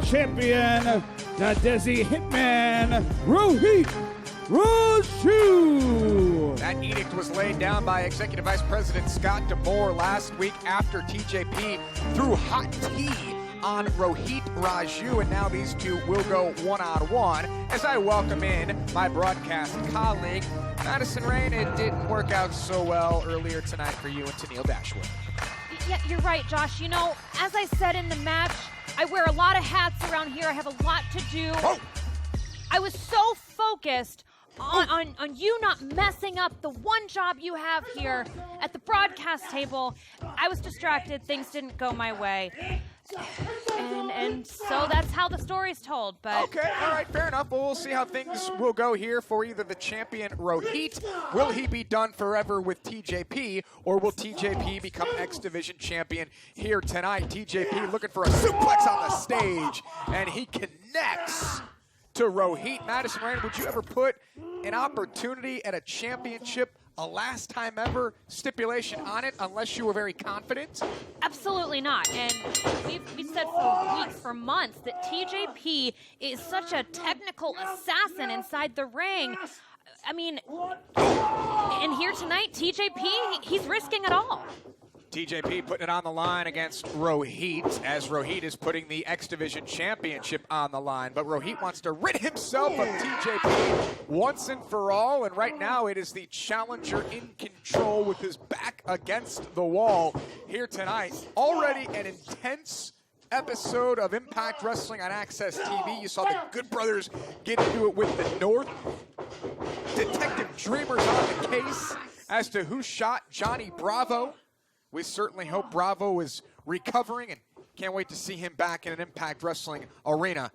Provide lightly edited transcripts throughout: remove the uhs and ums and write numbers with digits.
champion, the Desi Hitman, Rohit Raju. That edict was laid down by Executive Vice President Scott DeMoore last week after TJP threw hot tea on Rohit Raju, and now these two will go one-on-one. As I welcome in my broadcast colleague, Madison Rain. It didn't work out so well earlier tonight for you and Tennille Dashwood. Yeah, you're right, Josh. You know, as I said in the match, I wear a lot of hats around here. I have a lot to do. Oh. I was so focused on you not messing up the one job you have here at the broadcast table. I was distracted. Things didn't go my way. And so that's how the story's told. But okay, all right, fair enough. Well, we'll see how things will go here for either the champion Rohit. Will he be done forever with TJP, or will TJP become X Division champion here tonight? TJP looking for a suplex on the stage, and he connects to Rohit. Madison Rain, would you ever put an opportunity at a championship, a last time ever stipulation on it, unless you were very confident? Absolutely not. And we've said for weeks, for months, that TJP is such a technical assassin inside the ring. I mean, and here tonight, TJP, he's risking it all. TJP putting it on the line against Rohit, as Rohit is putting the X Division Championship on the line. But Rohit wants to rid himself of TJP once and for all, and right now it is the challenger in control with his back against the wall here tonight. Already an intense episode of Impact Wrestling on Access TV. You saw the Good Brothers get into it with the North. Detective Dreamer's on the case as to who shot Johnny Bravo. We certainly hope Bravo is recovering and can't wait to see him back in an Impact Wrestling arena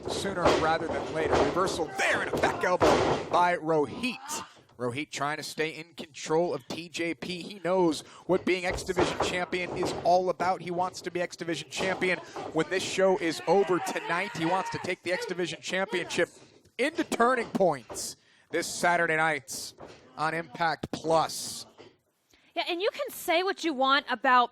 sooner rather than later. Reversal there and a back elbow by Rohit. Rohit trying to stay in control of TJP. He knows what being X Division champion is all about. He wants to be X Division champion when this show is over tonight. He wants to take the X Division championship into Turning Points this Saturday night on Impact Plus. Yeah, and you can say what you want about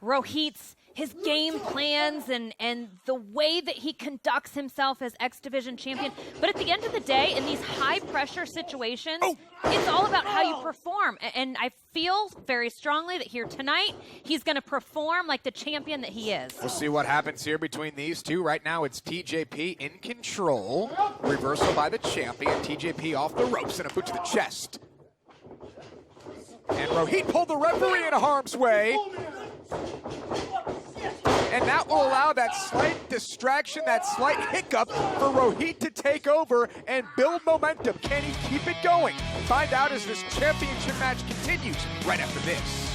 Rohit's, his game plans and the way that he conducts himself as X Division champion. But at the end of the day, in these high-pressure situations, it's all about how you perform. And I feel very strongly that here tonight, he's going to perform like the champion that he is. We'll see what happens here between these two. Right now, it's TJP in control. Reversal by the champion. TJP off the ropes and a boot to the chest. And Rohit pulled the referee into harm's way. And that will allow that slight distraction, that slight hiccup for Rohit to take over and build momentum. Can he keep it going? Find out as this championship match continues right after this.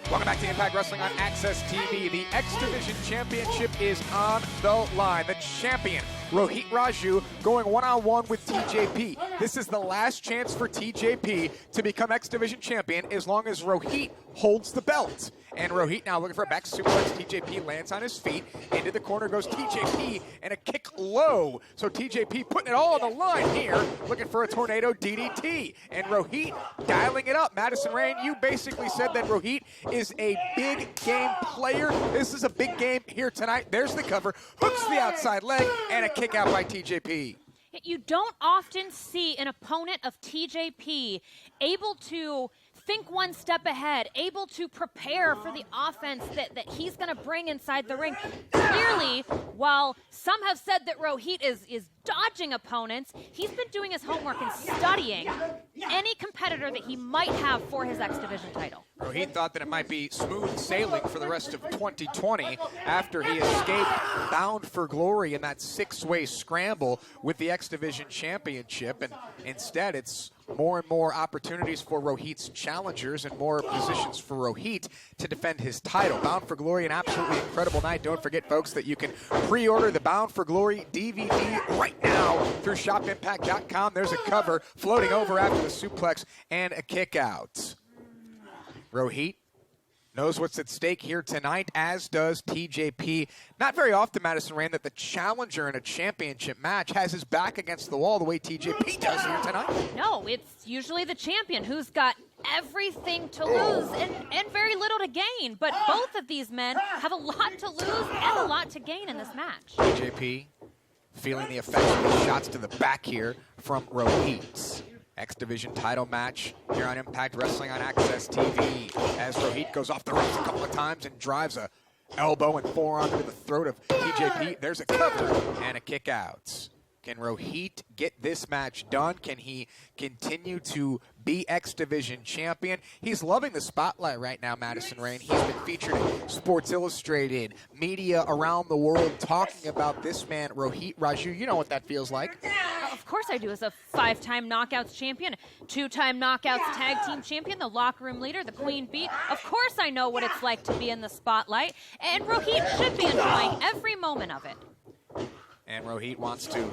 Welcome back to Impact Wrestling on Access TV. The X Division Championship is on the line. The champion, Rohit Raju, going one-on-one with TJP. This is the last chance for TJP to become X Division champion as long as Rohit holds the belt. And Rohit now looking for a back suplex. TJP lands on his feet. Into the corner goes TJP and a kick low. So TJP putting it all on the line here, looking for a tornado DDT. And Rohit dialing it up. Madison Rain, you basically said that Rohit is a big game player. This is a big game here tonight. There's the cover. Hooks the outside leg and a kick out by TJP. You don't often see an opponent of TJP able to think one step ahead, able to prepare for the offense that he's going to bring inside the ring. Clearly, while some have said that Rohit is dodging opponents, he's been doing his homework and studying any competitor that he might have for his X Division title. Rohit thought that it might be smooth sailing for the rest of 2020 after he escaped Bound for Glory in that six-way scramble with the X Division Championship, and instead it's more and more opportunities for Rohit's challengers and more positions for Rohit to defend his title. Bound for Glory, an absolutely incredible night. Don't forget, folks, that you can pre-order the Bound for Glory DVD right now through shopimpact.com. There's a cover floating over after the suplex and a kick out. Rohit knows what's at stake here tonight, as does TJP. Not very often, Madison Rain, that the challenger in a championship match has his back against the wall the way TJP does here tonight. No, it's usually the champion who's got everything to lose and very little to gain. But both of these men have a lot to lose and a lot to gain in this match. TJP feeling the effects of the shots to the back here from Rohit. X Division title match here on Impact Wrestling on Access TV, as Rohit goes off the ropes a couple of times and drives a elbow and forearm to the throat of TJP. There's a cover and a kick out. Can Rohit get this match done? Can he continue to be X Division champion? He's loving the spotlight right now, Madison Rain. He's been featured in Sports Illustrated, media around the world talking about this man, Rohit Raju. You know what that feels like. Of course I do. As a 5-time Knockouts champion, 2-time Knockouts tag team champion, the locker room leader, the queen bee. Of course I know what it's like to be in the spotlight, and Rohit should be enjoying every moment of it. And Rohit wants to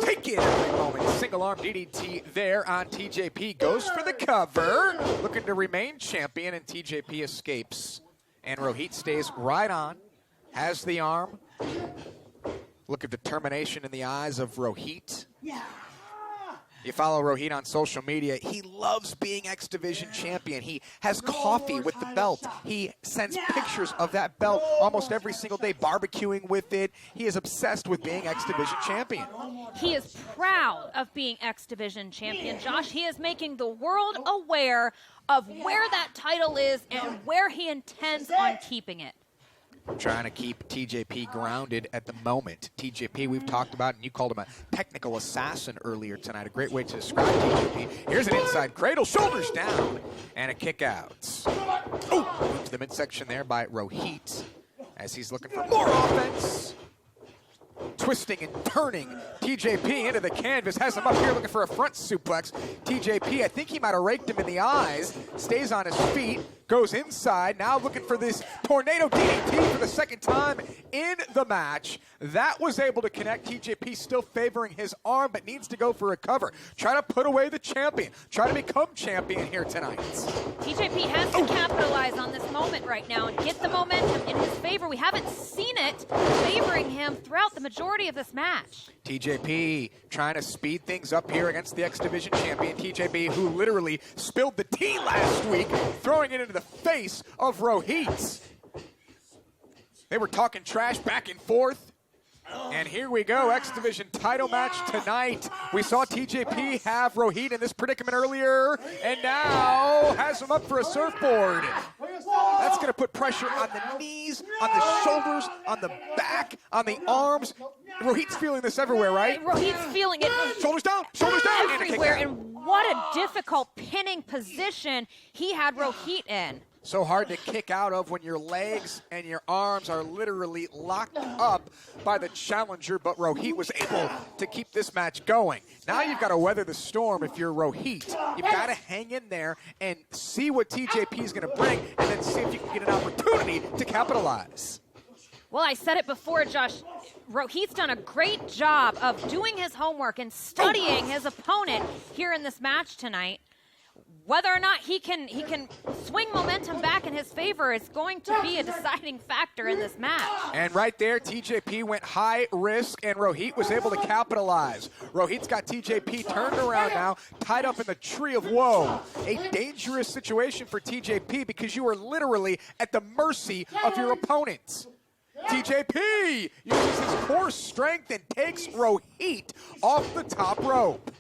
take it every moment. Single arm DDT there on TJP. Goes for the cover. Looking to remain champion, and TJP escapes. And Rohit stays right on. Has the arm. Look at determination in the eyes of Rohit. You follow Rohit on social media. He loves being X Division champion. He has coffee with the belt. He sends pictures of that belt almost every single day, barbecuing with it. He is obsessed with being X Division champion. He is proud of being X Division champion, Josh. He is making the world aware of where that title is and where he intends on keeping it. Trying to keep TJP grounded at the moment. TJP, we've talked about, and you called him a technical assassin earlier tonight. A great way to describe TJP. Here's an inside cradle, shoulders down, and a kick out. Oh, to the midsection there by Rohit, as he's looking for more offense. Twisting and turning TJP into the canvas. Has him up here looking for a front suplex. TJP, I think he might have raked him in the eyes. Stays on his feet. Goes inside. Now looking for this tornado DDT for the second time in the match. That was able to connect. TJP still favoring his arm, but needs to go for a cover. Try to put away the champion. Try to become champion here tonight. TJP has to capitalize on this moment right now and get the momentum in his favor. We haven't seen it favoring him throughout the majority of this match. TJP trying to speed things up here against the X Division champion. TJP, who literally spilled the tea last week, throwing it into the face of Rohit. They were talking trash back and forth. And here we go, X Division title match tonight. We saw TJP have Rohit in this predicament earlier, and now has him up for a surfboard. That's going to put pressure on the knees, on the shoulders, on the back, on the arms. Rohit's feeling this everywhere, right? Rohit's feeling it shoulders down, everywhere, and what a difficult pinning position he had Rohit in. So hard to kick out of when your legs and your arms are literally locked up by the challenger, but Rohit was able to keep this match going. Now you've got to weather the storm if you're Rohit. You've got to hang in there and see what TJP is going to bring, and then see if you can get an opportunity to capitalize. Well, I said it before, Josh. Rohit's done a great job of doing his homework and studying his opponent here in this match tonight. Whether or not he can swing momentum back in his favor is going to be a deciding factor in this match. And right there, TJP went high risk, and Rohit was able to capitalize. Rohit's got TJP turned around now, tied up in the tree of woe. A dangerous situation for TJP because you are literally at the mercy of your opponents. TJP uses his core strength and takes Rohit off the top rope.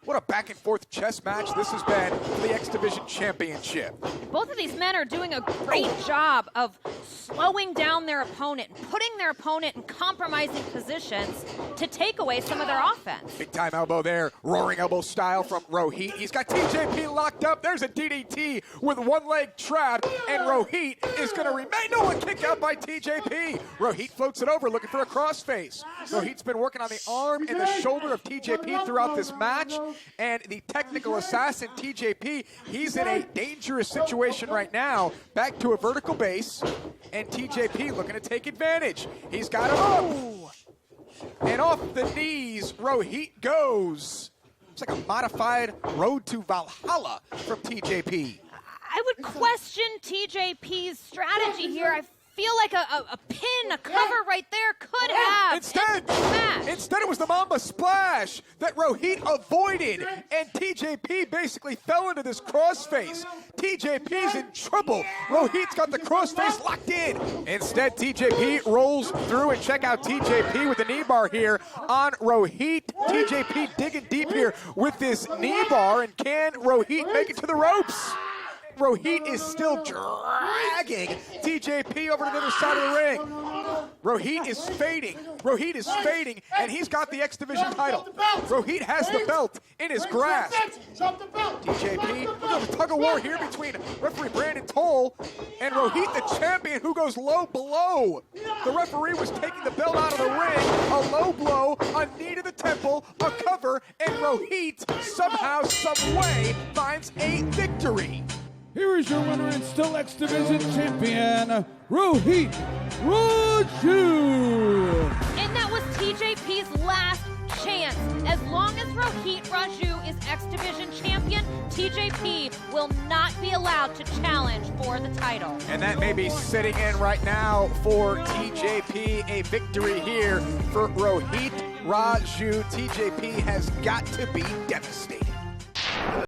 What a back-and-forth chess match this has been for the X Division Championship. Both of these men are doing a great job of slowing down their opponent and putting their opponent in compromising positions to take away some of their offense. Big-time elbow there, roaring elbow style from Rohit. He's got TJP locked up. There's a DDT with one leg trapped, and Rohit is going to remain. No, a kick out by TJP. Rohit floats it over, looking for a crossface. Rohit's been working on the arm and the shoulder of TJP throughout this match. And the technical assassin, TJP, he's in a dangerous situation right now. Back to a vertical base, and TJP looking to take advantage. He's got him up. And off the knees, Rohit goes. It's like a modified road to Valhalla from TJP. I would question TJP's strategy here. I feel like a pin, a cover right there could have. Instead it was the Mamba Splash that Rohit avoided, and TJP basically fell into this crossface. TJP's in trouble. Rohit's got the crossface locked in. Instead, TJP rolls through, and check out TJP with the knee bar here on Rohit. TJP digging deep here with this knee bar, and can Rohit make it to the ropes? Rohit is still dragging TJP over to the other side of the ring. Rohit is fading. Rohit is fading, and he's got the X Division title. Rohit has the belt in his grasp. TJP, look at the tug of war here between referee Brandon Toll and Rohit, the champion, who goes low blow. The referee was taking the belt out of the ring. A low blow, a knee to the temple, a cover, and Rohit somehow, some way finds a victory. Here is your winner and still X Division champion, Rohit Raju. And that was TJP's last chance. As long as Rohit Raju is X Division champion, TJP will not be allowed to challenge for the title. And that may be sitting in right now for TJP. A victory here for Rohit Raju. TJP has got to be devastated.